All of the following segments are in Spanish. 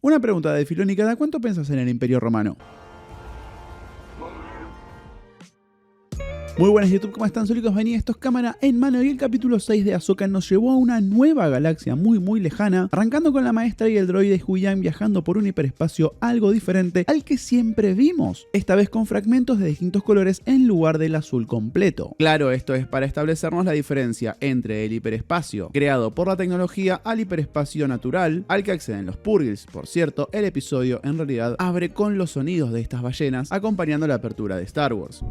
Una pregunta de Filoni: ¿cada cuánto pensás en el Imperio Romano? Muy buenas YouTube, ¿cómo están? Soy Lucas Beni, esto es Cámara en Mano y el capítulo 6 de Ahsoka nos llevó a una nueva galaxia muy lejana, arrancando con la maestra y el droide Huyang viajando por un hiperespacio algo diferente al que siempre vimos, esta vez con fragmentos de distintos colores en lugar del azul completo. Claro, esto es para establecernos la diferencia entre el hiperespacio creado por la tecnología al hiperespacio natural al que acceden los Purgils. Por cierto, el episodio en realidad abre con los sonidos de estas ballenas acompañando la apertura de Star Wars.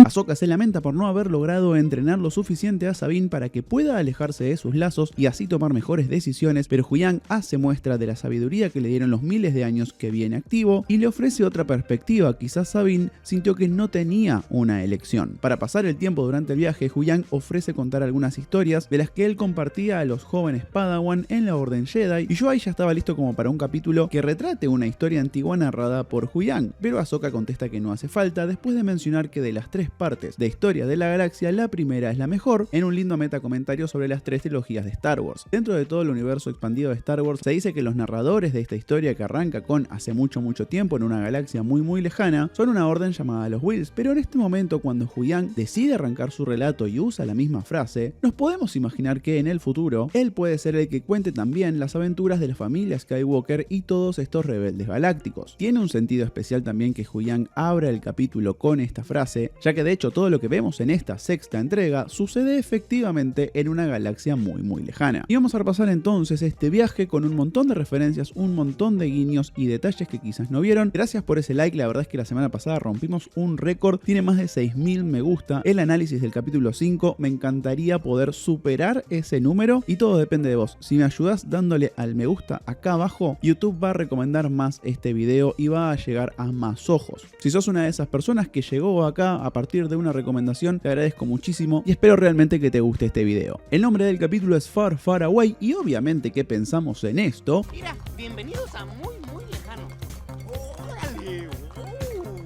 Ahsoka se lamenta por no haber logrado entrenar lo suficiente a Sabine para que pueda alejarse de sus lazos y así tomar mejores decisiones, pero Huyang hace muestra de la sabiduría que le dieron los miles de años que viene activo y le ofrece otra perspectiva. Quizás Sabine sintió que no tenía una elección. Para pasar el tiempo durante el viaje, Huyang ofrece contar algunas historias de las que él compartía a los jóvenes Padawan en la Orden Jedi, y yo ahí ya estaba listo como para un capítulo que retrate una historia antigua narrada por Huyang, pero Ahsoka contesta que no hace falta, después de mencionar que de las tres partes de historia de la galaxia, la primera es la mejor, en un lindo metacomentario sobre las tres trilogías de Star Wars. Dentro de todo el universo expandido de Star Wars, se dice que los narradores de esta historia, que arranca con hace mucho tiempo en una galaxia muy lejana, son una orden llamada los Whills, pero en este momento, cuando Huyang decide arrancar su relato y usa la misma frase, nos podemos imaginar que en el futuro, él puede ser el que cuente también las aventuras de la familia Skywalker y todos estos rebeldes galácticos. Tiene un sentido especial también que Huyang abra el capítulo con esta frase, ya que de hecho todo lo que vemos en esta sexta entrega sucede efectivamente en una galaxia muy lejana. Y vamos a repasar entonces este viaje con un montón de referencias, un montón de guiños y detalles que quizás no vieron. Gracias por ese like, la verdad es que la semana pasada rompimos un récord, tiene más de 6000 me gusta el análisis del capítulo 5, me encantaría poder superar ese número y todo depende de vos. Si me ayudás dándole al me gusta acá abajo, YouTube va a recomendar más este video y va a llegar a más ojos. Si sos una de esas personas que llegó acá a partir de una recomendación, te agradezco muchísimo y espero realmente que te guste este video. El nombre del capítulo es Far Far Away y obviamente que pensamos en esto. Mira, bienvenidos a muy lejano. ¡Órale!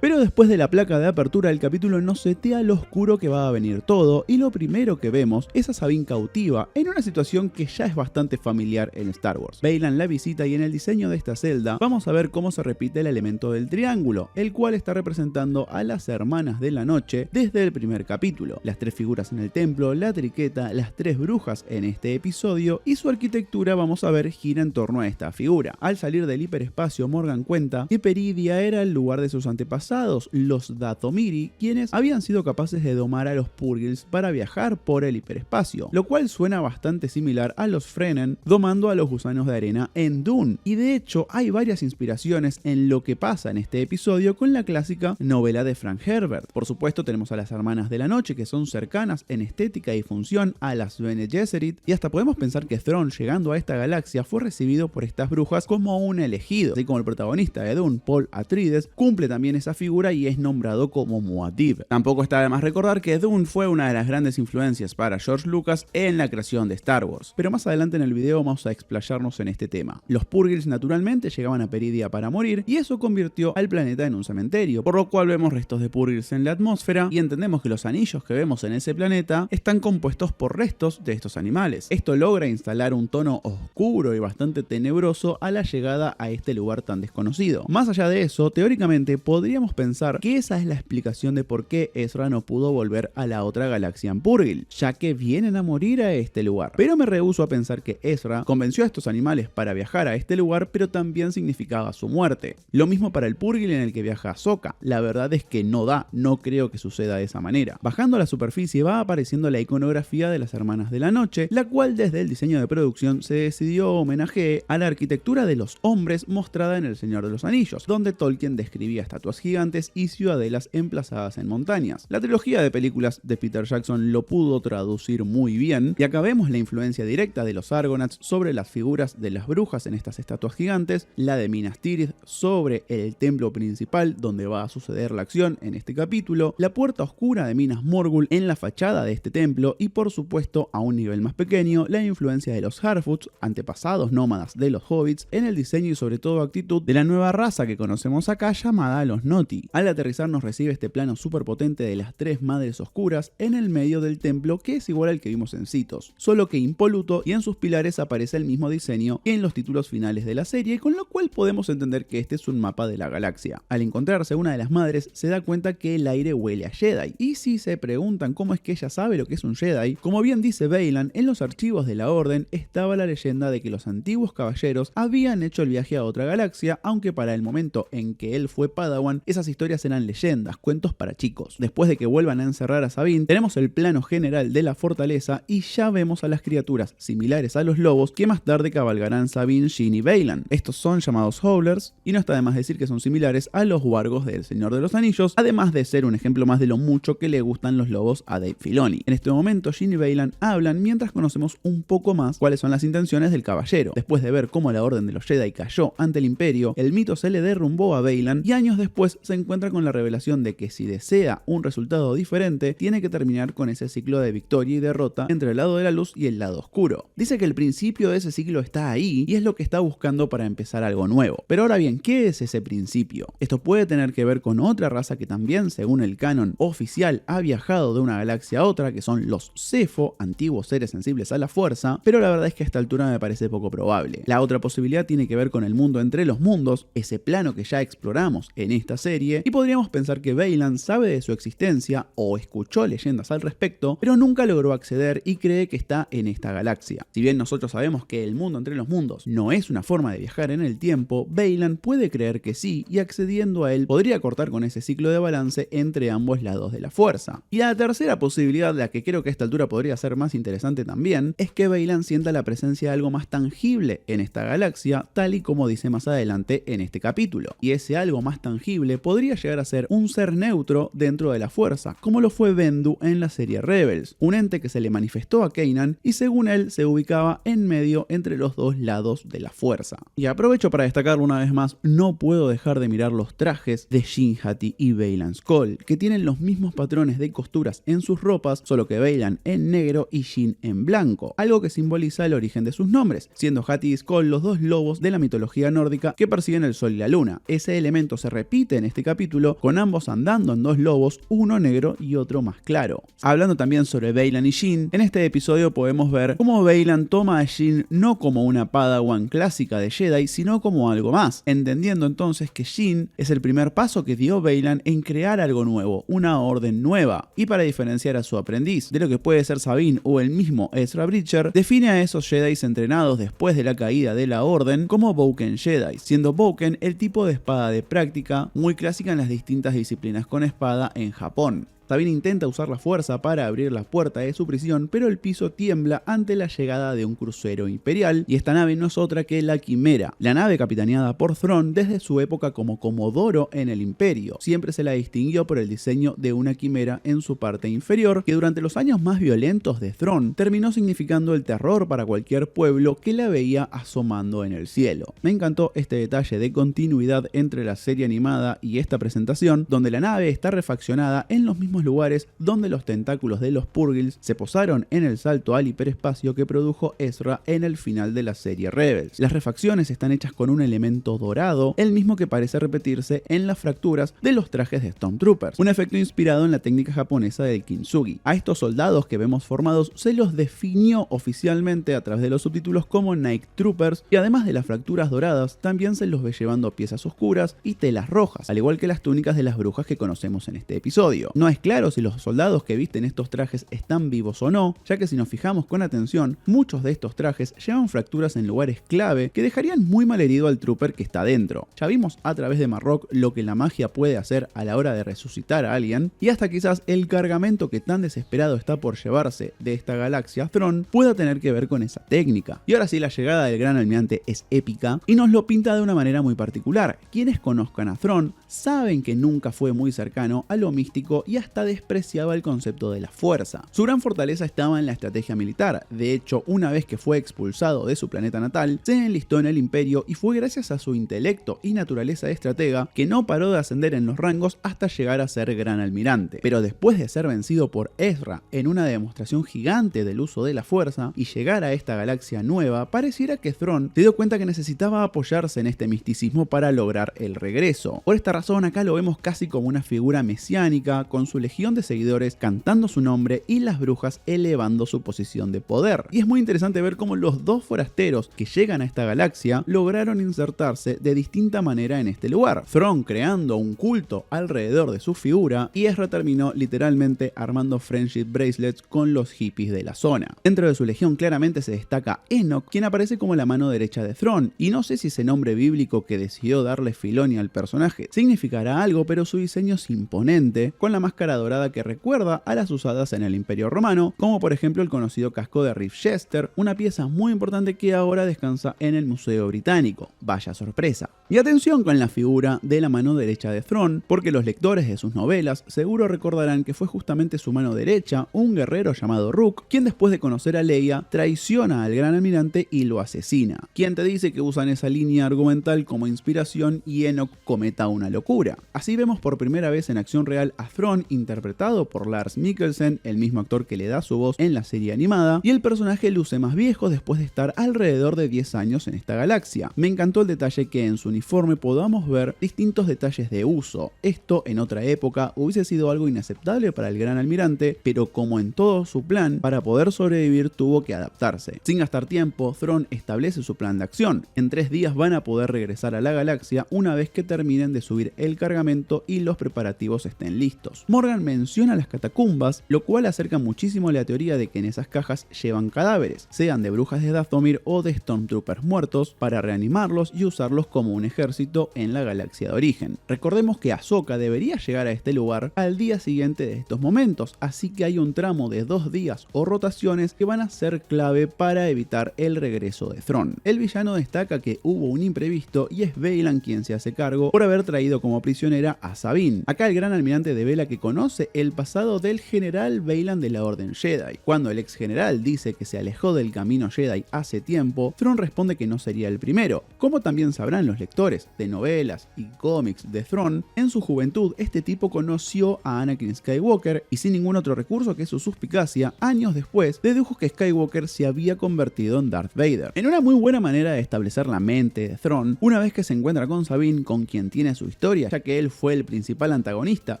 Pero después de la placa de apertura del capítulo nos setea lo oscuro que va a venir todo, y lo primero que vemos es a Sabine cautiva en una situación que ya es bastante familiar en Star Wars. Baylan la visita y en el diseño de esta celda vamos a ver cómo se repite el elemento del triángulo, el cual está representando a las hermanas de la noche desde el primer capítulo. Las tres figuras en el templo, la triqueta, las tres brujas en este episodio y su arquitectura vamos a ver gira en torno a esta figura. Al salir del hiperespacio, Morgan cuenta que Peridia era el lugar de sus antepasados, los Dathomiri, quienes habían sido capaces de domar a los Purgils para viajar por el hiperespacio, lo cual suena bastante similar a los Fremen domando a los gusanos de arena en Dune, y de hecho hay varias inspiraciones en lo que pasa en este episodio con la clásica novela de Frank Herbert. Por supuesto tenemos a las hermanas de la noche, que son cercanas en estética y función a las Bene Gesserit, y hasta podemos pensar que Thrawn, llegando a esta galaxia, fue recibido por estas brujas como un elegido, así como el protagonista de Dune, Paul Atreides, cumple también esa figura y es nombrado como Muad'Dib. Tampoco está de más recordar que Dune fue una de las grandes influencias para George Lucas en la creación de Star Wars, pero más adelante en el video vamos a explayarnos en este tema. Los Purgils naturalmente llegaban a Peridia para morir y eso convirtió al planeta en un cementerio, por lo cual vemos restos de Purgils en la atmósfera y entendemos que los anillos que vemos en ese planeta están compuestos por restos de estos animales. Esto logra instalar un tono oscuro y bastante tenebroso a la llegada a este lugar tan desconocido. Más allá de eso, teóricamente podríamos pensar que esa es la explicación de por qué Ezra no pudo volver a la otra galaxia en Purrgil, ya que vienen a morir a este lugar. Pero me rehúso a pensar que Ezra convenció a estos animales para viajar a este lugar, pero también significaba su muerte. Lo mismo para el Purrgil en el que viaja Ahsoka. La verdad es que no creo que suceda de esa manera. Bajando a la superficie va apareciendo la iconografía de las hermanas de la noche, la cual desde el diseño de producción se decidió homenaje a la arquitectura de los hombres mostrada en El Señor de los Anillos, donde Tolkien describía estatuas gigantes y ciudadelas emplazadas en montañas. La trilogía de películas de Peter Jackson lo pudo traducir muy bien, y acá vemos la influencia directa de los Argonauts sobre las figuras de las brujas en estas estatuas gigantes, la de Minas Tirith sobre el templo principal donde va a suceder la acción en este capítulo, la puerta oscura de Minas Morgul en la fachada de este templo y por supuesto a un nivel más pequeño la influencia de los Harfoots, antepasados nómadas de los hobbits, en el diseño y sobre todo actitud de la nueva raza que conocemos acá llamada los Notch. Noti. Al aterrizar nos recibe este plano súper potente de las tres madres oscuras en el medio del templo, que es igual al que vimos en Citos, solo que impoluto, y en sus pilares aparece el mismo diseño que en los títulos finales de la serie, con lo cual podemos entender que este es un mapa de la galaxia. Al encontrarse una de las madres se da cuenta que el aire huele a Jedi, y si se preguntan cómo es que ella sabe lo que es un Jedi, como bien dice Baylan, en los archivos de la Orden estaba la leyenda de que los antiguos caballeros habían hecho el viaje a otra galaxia, aunque para el momento en que él fue Padawan, esas historias eran leyendas, cuentos para chicos. Después de que vuelvan a encerrar a Sabine, tenemos el plano general de la fortaleza y ya vemos a las criaturas similares a los lobos que más tarde cabalgarán Sabine, Jyn y Baylan. Estos son llamados Howlers, y no está de más decir que son similares a los wargos del Señor de los Anillos, además de ser un ejemplo más de lo mucho que le gustan los lobos a Dave Filoni. En este momento Jyn y Baylan hablan mientras conocemos un poco más cuáles son las intenciones del caballero. Después de ver cómo la Orden de los Jedi cayó ante el Imperio, el mito se le derrumbó a Baylan y años después se encuentra con la revelación de que si desea un resultado diferente, tiene que terminar con ese ciclo de victoria y derrota entre el lado de la luz y el lado oscuro. Dice que el principio de ese ciclo está ahí y es lo que está buscando para empezar algo nuevo. Pero ahora bien, ¿qué es ese principio? Esto puede tener que ver con otra raza que también, según el canon oficial, ha viajado de una galaxia a otra, que son los Zeffo, antiguos seres sensibles a la fuerza, pero la verdad es que a esta altura me parece poco probable. La otra posibilidad tiene que ver con el mundo entre los mundos, ese plano que ya exploramos en esta serie, y podríamos pensar que Baylan sabe de su existencia o escuchó leyendas al respecto, pero nunca logró acceder y cree que está en esta galaxia. Si bien nosotros sabemos que el mundo entre los mundos no es una forma de viajar en el tiempo, Baylan puede creer que sí, y accediendo a él podría cortar con ese ciclo de balance entre ambos lados de la fuerza. Y la tercera posibilidad, la que creo que a esta altura podría ser más interesante también, es que Baylan sienta la presencia de algo más tangible en esta galaxia, tal y como dice más adelante en este capítulo. Y ese algo más tangible podría llegar a ser un ser neutro dentro de la fuerza, como lo fue Bendu en la serie Rebels, un ente que se le manifestó a Kanan y según él se ubicaba en medio entre los dos lados de la fuerza. Y aprovecho para destacarlo una vez más, no puedo dejar de mirar los trajes de Shin Hati y Baylan Skoll, que tienen los mismos patrones de costuras en sus ropas, solo que Baylan en negro y Shin en blanco, algo que simboliza el origen de sus nombres, siendo Hati y Skoll los dos lobos de la mitología nórdica que persiguen el sol y la luna. Ese elemento se repite en este capítulo, con ambos andando en dos lobos, uno negro y otro más claro. Hablando también sobre Baylan y Shin, en este episodio podemos ver cómo Baylan toma a Shin no como una Padawan clásica de Jedi, sino como algo más, entendiendo entonces que Shin es el primer paso que dio Baylan en crear algo nuevo, una orden nueva, y para diferenciar a su aprendiz de lo que puede ser Sabine o el mismo Ezra Bridger, define a esos Jedi entrenados después de la caída de la orden como Bouken Jedi, siendo Bouken el tipo de espada de práctica muy clásica en las distintas disciplinas con espada en Japón. Sabine intenta usar la fuerza para abrir la puerta de su prisión, pero el piso tiembla ante la llegada de un crucero imperial, y esta nave no es otra que la Quimera, la nave capitaneada por Thrawn desde su época como comodoro en el Imperio. Siempre se la distinguió por el diseño de una quimera en su parte inferior, que durante los años más violentos de Thrawn terminó significando el terror para cualquier pueblo que la veía asomando en el cielo. Me encantó este detalle de continuidad entre la serie animada y esta presentación, donde la nave está refaccionada en los mismos lugares donde los tentáculos de los Purgils se posaron en el salto al hiperespacio que produjo Ezra en el final de la serie Rebels. Las refacciones están hechas con un elemento dorado, el mismo que parece repetirse en las fracturas de los trajes de Stormtroopers, un efecto inspirado en la técnica japonesa del kintsugi. A estos soldados que vemos formados se los definió oficialmente a través de los subtítulos como Night Troopers, y además de las fracturas doradas también se los ve llevando piezas oscuras y telas rojas, al igual que las túnicas de las brujas que conocemos en este episodio. No es claro si los soldados que visten estos trajes están vivos o no, ya que si nos fijamos con atención, muchos de estos trajes llevan fracturas en lugares clave que dejarían muy mal herido al trooper que está dentro. Ya vimos a través de Marrok lo que la magia puede hacer a la hora de resucitar a alguien, y hasta quizás el cargamento que tan desesperado está por llevarse de esta galaxia Thrawn pueda tener que ver con esa técnica. Y ahora sí, la llegada del gran almirante es épica y nos lo pinta de una manera muy particular. Quienes conozcan a Thrawn saben que nunca fue muy cercano a lo místico y hasta hasta despreciaba el concepto de la fuerza. Su gran fortaleza estaba en la estrategia militar. De hecho, una vez que fue expulsado de su planeta natal, se enlistó en el Imperio y fue gracias a su intelecto y naturaleza de estratega que no paró de ascender en los rangos hasta llegar a ser gran almirante. Pero después de ser vencido por Ezra en una demostración gigante del uso de la fuerza y llegar a esta galaxia nueva, pareciera que Thrawn se dio cuenta que necesitaba apoyarse en este misticismo para lograr el regreso. Por esta razón, acá lo vemos casi como una figura mesiánica, con su legión de seguidores cantando su nombre y las brujas elevando su posición de poder. Y es muy interesante ver cómo los dos forasteros que llegan a esta galaxia lograron insertarse de distinta manera en este lugar. Thrawn creando un culto alrededor de su figura y Ezra terminó literalmente armando friendship bracelets con los hippies de la zona. Dentro de su legión claramente se destaca Enoch, quien aparece como la mano derecha de Thrawn, y no sé si ese nombre bíblico que decidió darle Filoni al personaje significará algo, pero su diseño es imponente, con la máscara dorada que recuerda a las usadas en el Imperio Romano, como por ejemplo el conocido casco de Reeve Chester, una pieza muy importante que ahora descansa en el Museo Británico. Vaya sorpresa. Y atención con la figura de la mano derecha de Thrawn, porque los lectores de sus novelas seguro recordarán que fue justamente su mano derecha, un guerrero llamado Rook, quien después de conocer a Leia traiciona al gran almirante y lo asesina. ¿Quién te dice que usan esa línea argumental como inspiración y Enoch cometa una locura? Así vemos por primera vez en acción real a Thrawn interpretado por Lars Mikkelsen, el mismo actor que le da su voz en la serie animada, y el personaje luce más viejo después de estar alrededor de 10 años en esta galaxia. Me encantó el detalle que en su uniforme podamos ver distintos detalles de uso. Esto en otra época hubiese sido algo inaceptable para el gran almirante, pero como en todo su plan, para poder sobrevivir tuvo que adaptarse. Sin gastar tiempo, Thrawn establece su plan de acción. En 3 días van a poder regresar a la galaxia una vez que terminen de subir el cargamento y los preparativos estén listos. Morgan menciona las catacumbas, lo cual acerca muchísimo la teoría de que en esas cajas llevan cadáveres, sean de brujas de Dathomir o de Stormtroopers muertos, para reanimarlos y usarlos como un ejército en la galaxia de origen. Recordemos que Ahsoka debería llegar a este lugar al día siguiente de estos momentos, así que hay un tramo de 2 días o rotaciones que van a ser clave para evitar el regreso de Thrawn. El villano destaca que hubo un imprevisto y es Baylan quien se hace cargo por haber traído como prisionera a Sabine. Acá el gran almirante devela que conoce el pasado del general Baylan de la Orden Jedi. Cuando el ex general dice que se alejó del camino Jedi hace tiempo, Thrawn responde que no sería el primero. Como también sabrán los lectores de novelas y cómics de Thrawn, en su juventud este tipo conoció a Anakin Skywalker y sin ningún otro recurso que su suspicacia, años después dedujo que Skywalker se había convertido en Darth Vader. En una muy buena manera de establecer la mente de Thrawn, una vez que se encuentra con Sabine, con quien tiene su historia, ya que él fue el principal antagonista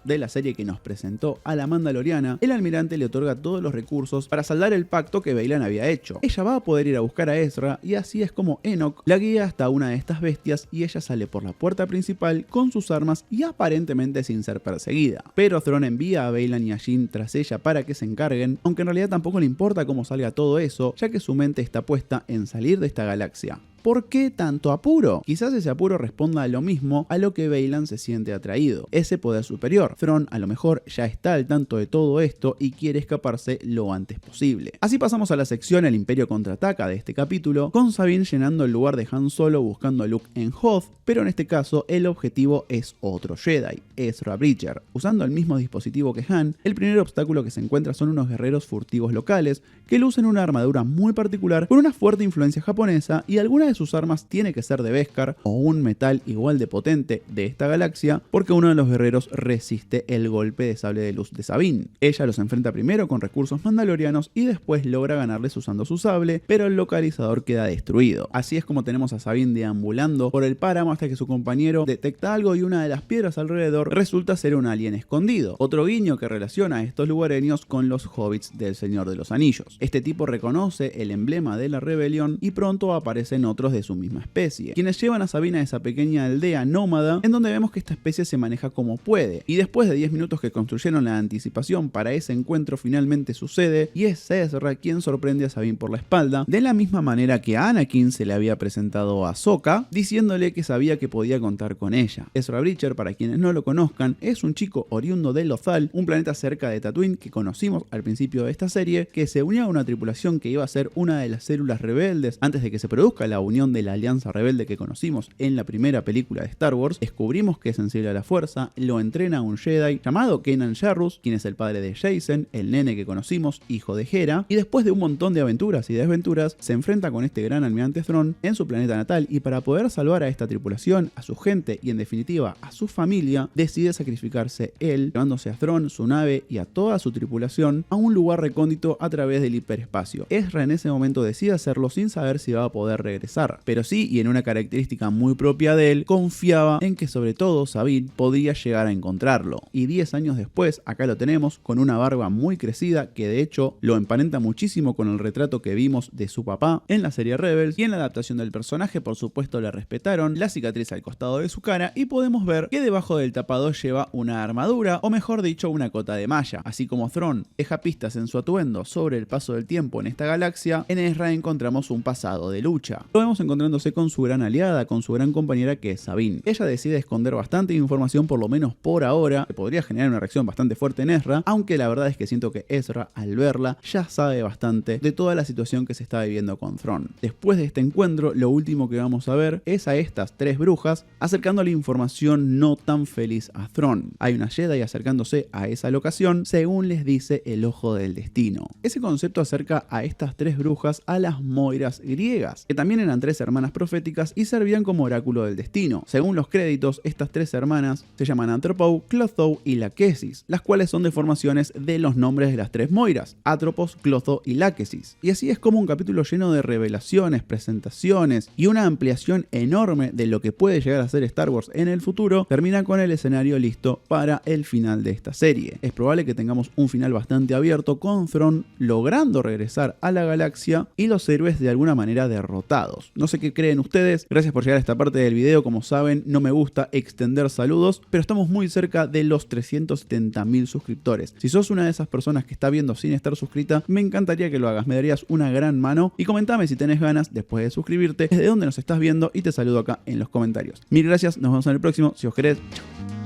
de la serie que nos presentó a la Mandaloriana, el almirante le otorga todos los recursos para saldar el pacto que Baylan había hecho. Ella va a poder ir a buscar a Ezra y así es como Enoch la guía hasta una de estas bestias y ella sale por la puerta principal con sus armas y aparentemente sin ser perseguida. Pero Thrawn envía a Baylan y a Jyn tras ella para que se encarguen, aunque en realidad tampoco le importa cómo salga todo eso, ya que su mente está puesta en salir de esta galaxia. ¿Por qué tanto apuro? Quizás ese apuro responda a lo mismo a lo que Baylan se siente atraído, ese poder superior. Thrawn a lo mejor ya está al tanto de todo esto y quiere escaparse lo antes posible. Así pasamos a la sección El Imperio Contraataca de este capítulo, con Sabine llenando el lugar de Han Solo buscando a Luke en Hoth, pero en este caso el objetivo es otro Jedi, Ezra Bridger. Usando el mismo dispositivo que Han, el primer obstáculo que se encuentra son unos guerreros furtivos locales que lucen una armadura muy particular con una fuerte influencia japonesa y alguna de sus armas tiene que ser de Beskar o un metal igual de potente de esta galaxia, porque uno de los guerreros resiste el golpe de sable de luz de Sabine. Ella los enfrenta primero con recursos mandalorianos y después logra ganarles usando su sable, pero el localizador queda destruido. Así es como tenemos a Sabine deambulando por el páramo hasta que su compañero detecta algo y una de las piedras alrededor resulta ser un alien escondido. Otro guiño que relaciona a estos lugareños con los hobbits del Señor de los Anillos. Este tipo reconoce el emblema de la rebelión y pronto aparecen otros de su misma especie, quienes llevan a Sabine a esa pequeña aldea nómada en donde vemos que esta especie se maneja como puede, y después de 10 minutos que construyeron la anticipación para ese encuentro finalmente sucede y es Ezra quien sorprende a Sabine por la espalda, de la misma manera que a Anakin se le había presentado a Ahsoka, diciéndole que sabía que podía contar con ella. Ezra Bridger, para quienes no lo conozcan, es un chico oriundo de Lothal, un planeta cerca de Tatooine que conocimos al principio de esta serie, que se unió a una tripulación que iba a ser una de las células rebeldes antes de que se produzca la unión de la Alianza Rebelde que conocimos en la primera película de Star Wars, descubrimos que es sensible a la fuerza, lo entrena un Jedi llamado Kanan Jarrus, quien es el padre de Jacen, el nene que conocimos, hijo de Hera, y después de un montón de aventuras y desventuras, se enfrenta con este gran almirante Thrawn en su planeta natal, y para poder salvar a esta tripulación, a su gente y en definitiva a su familia, decide sacrificarse él, llevándose a Thrawn, su nave y a toda su tripulación a un lugar recóndito a través del hiperespacio. Ezra en ese momento decide hacerlo sin saber si va a poder regresar, pero sí, y en una característica muy propia de él, confiaba en que sobre todo Sabine podría llegar a encontrarlo. Y 10 años después, acá lo tenemos con una barba muy crecida que de hecho lo emparenta muchísimo con el retrato que vimos de su papá en la serie Rebels, y en la adaptación del personaje por supuesto le respetaron la cicatriz al costado de su cara, y podemos ver que debajo del tapado lleva una armadura, o mejor dicho una cota de malla. Así como Thrawn deja pistas en su atuendo sobre el paso del tiempo en esta galaxia, en Ezra encontramos un pasado de lucha. Lo vemos encontrándose con su gran aliada, con su gran compañera que es Sabine. Ella decide esconder bastante información, por lo menos por ahora, que podría generar una reacción bastante fuerte en Ezra, aunque la verdad es que siento que Ezra al verla ya sabe bastante de toda la situación que se está viviendo con Thrawn. Después de este encuentro, lo último que vamos a ver es a estas tres brujas acercándole información no tan feliz a Thrawn. Hay una Jedi acercándose a esa locación, según les dice el Ojo del Destino. Ese concepto acerca a estas tres brujas a las Moiras griegas, que también eran tres hermanas proféticas y servían como oráculo del destino. Según los créditos, estas tres hermanas se llaman Atropos, Clotho y Lachesis, las cuales son deformaciones de los nombres de las tres Moiras, Atropos, Clotho y Lachesis. Y así es como un capítulo lleno de revelaciones, presentaciones y una ampliación enorme de lo que puede llegar a ser Star Wars en el futuro, termina con el escenario listo para el final de esta serie. Es probable que tengamos un final bastante abierto, con Thrawn logrando regresar a la galaxia y los héroes de alguna manera derrotados. No sé qué creen ustedes, gracias por llegar a esta parte del video. Como saben, no me gusta extender saludos, pero estamos muy cerca de los 370.000 suscriptores. Si sos una de esas personas que está viendo sin estar suscrita, me encantaría que lo hagas, me darías una gran mano, y comentame si tenés ganas, después de suscribirte, desde dónde nos estás viendo, y te saludo acá en los comentarios. Mil gracias, nos vemos en el próximo, si os querés, chau.